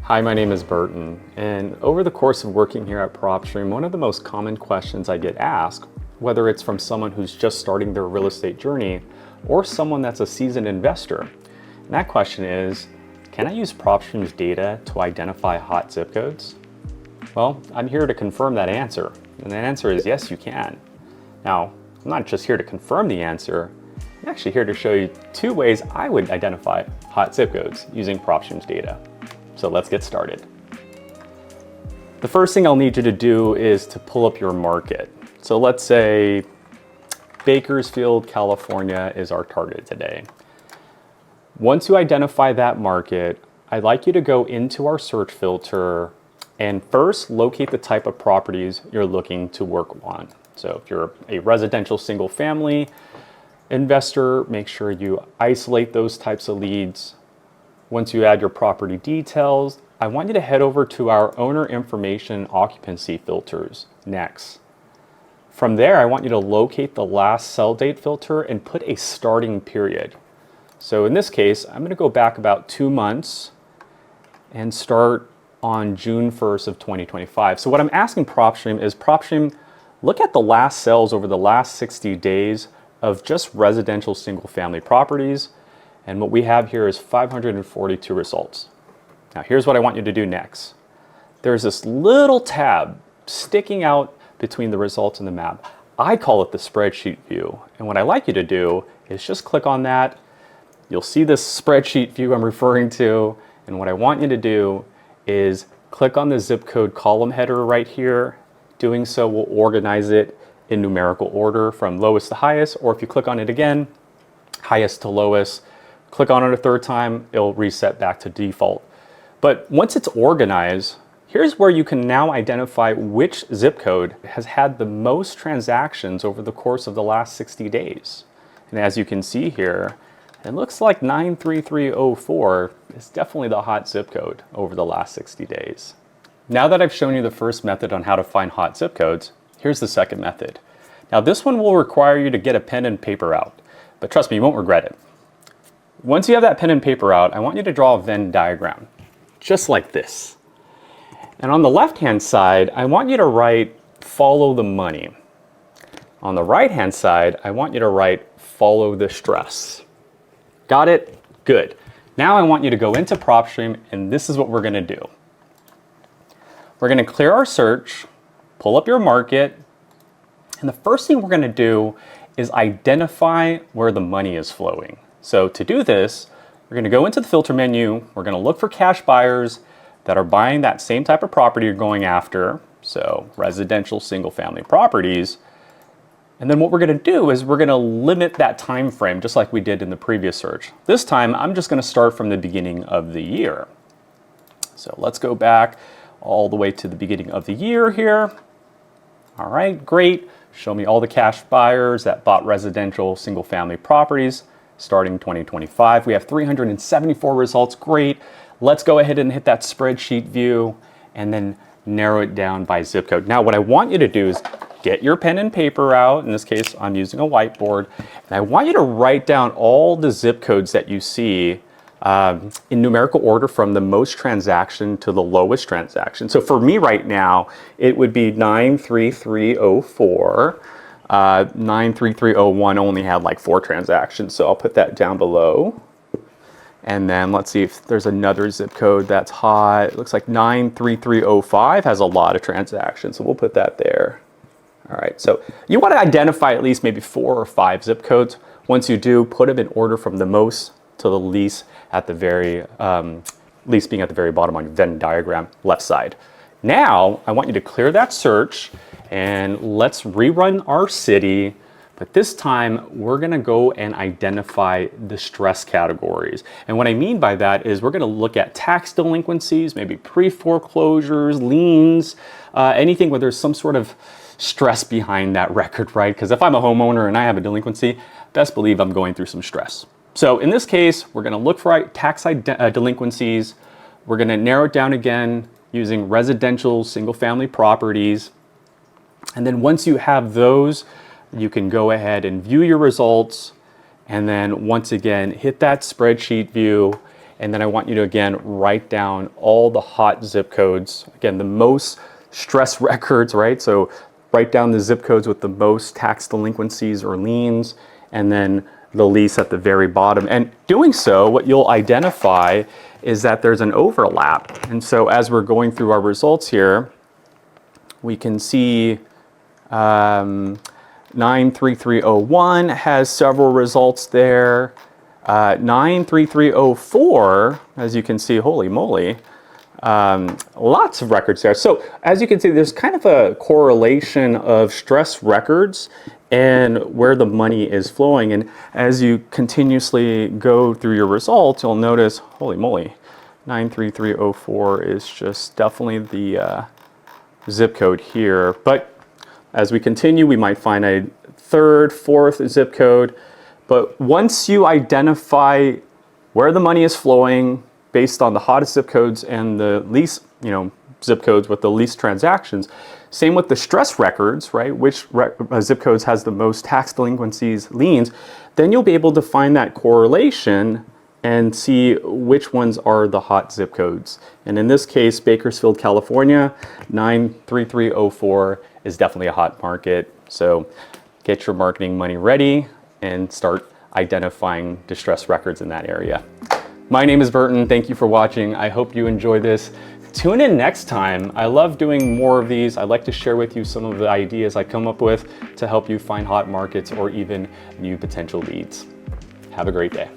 Hi, my name is Burton, and over the course of working here at PropStream, one of the most common questions I get asked, whether it's from someone who's just starting their real estate journey or someone that's a seasoned investor, and that question is, can I use PropStream's data to identify hot zip codes? Well, I'm here to confirm that answer, and the answer is yes, you can. Now, I'm not just here to confirm the answer, I'm actually here to show you two ways I would identify hot zip codes using PropStream's data. So let's get started. The first thing I'll need you to do is to pull up your market. So let's say Bakersfield, California is our target today. Once you identify that market, I'd like you to go into our search filter and first locate the type of properties you're looking to work on. So if you're a residential single family investor, make sure you isolate those types of leads. Once you add your property details, I want you to head over to our owner information occupancy filters next. From there, I want you to locate the last sell date filter and put a starting period. So in this case, I'm going to go back about 2 months and start on June 1st of 2025. So what I'm asking PropStream is, PropStream, look at the last sales over the last 60 days of just residential single family properties. And what we have here is 542 results. Now here's what I want you to do next. There's this little tab sticking out between the results and the map. I call it the spreadsheet view. And what I like you to do is just click on that. You'll see this spreadsheet view I'm referring to. And what I want you to do is click on the zip code column header right here. Doing so will organize it in numerical order from lowest to highest, or if you click on it again, highest to lowest. Click on it a third time, it'll reset back to default. But once it's organized, here's where you can now identify which zip code has had the most transactions over the course of the last 60 days. And as you can see here, it looks like 93304 is definitely the hot zip code over the last 60 days. Now that I've shown you the first method on how to find hot zip codes, here's the second method. Now this one will require you to get a pen and paper out, but trust me, you won't regret it. Once you have that pen and paper out, I want you to draw a Venn diagram, just like this. And on the left-hand side, I want you to write, follow the money. On the right-hand side, I want you to write, follow the stress. Got it? Good. Now I want you to go into PropStream, and this is what we're gonna do. We're gonna clear our search, pull up your market, and the first thing we're gonna do is identify where the money is flowing. So to do this, we're going to go into the filter menu. We're going to look for cash buyers that are buying that same type of property you're going after. So residential single family properties. And then what we're going to do is we're going to limit that time frame just like we did in the previous search. This time, I'm just going to start from the beginning of the year. So let's go back all the way to the beginning of the year here. All right, great. Show me all the cash buyers that bought residential single family properties. Starting 2025, we have 374 results. Great. Let's go ahead and hit that spreadsheet view and then narrow it down by zip code. Now, what I want you to do is get your pen and paper out. In this case, I'm using a whiteboard. And I want you to write down all the zip codes that you see in numerical order from the most transaction to the lowest transaction. So for me right now, it would be 93304. 93301 only had like 4 transactions, so I'll put that down below. And then let's see if there's another zip code that's hot. It looks like 93305 has a lot of transactions, so we'll put that there. All right, so you want to identify at least maybe 4 or 5 zip codes. Once you do, put them in order from the most to the least at the very, least being at the very bottom on your Venn diagram, left side. Now, I want you to clear that search and let's rerun our city, but this time we're gonna go and identify the stress categories. And what I mean by that is we're gonna look at tax delinquencies, maybe pre-foreclosures, liens, anything where there's some sort of stress behind that record, right? Because if I'm a homeowner and I have a delinquency, best believe I'm going through some stress. So in this case, we're gonna look for tax delinquencies. We're gonna narrow it down again using residential single family properties. And then once you have those, you can go ahead and view your results. And then once again, hit that spreadsheet view And then I want you to, again, write down all the hot zip codes. Again, the most stress records, right? So write down the zip codes with the most tax delinquencies or liens, and then the lease at the very bottom. And doing so, what you'll identify is that there's an overlap. And so as we're going through our results here, we can see 93301 has several results there. 93304, as you can see, holy moly, lots of records there. So as you can see, there's kind of a correlation of stress records and where the money is flowing. And as you continuously go through your results, you'll notice, holy moly, 93304 is just definitely the zip code here. But as we continue, we might find a third, fourth zip code. But once you identify where the money is flowing based on the hottest zip codes and the least, zip codes with the least transactions, same with the stress records, right? Which zip codes has the most tax delinquencies, liens, then you'll be able to find that correlation and see which ones are the hot zip codes. And in this case, Bakersfield, California, 93304 is definitely a hot market. So get your marketing money ready and start identifying distress records in that area. My name is Burton. Thank you for watching. I hope you enjoy this. Tune in next time. I love doing more of these. I'd like to share with you some of the ideas I come up with to help you find hot markets or even new potential leads. Have a great day.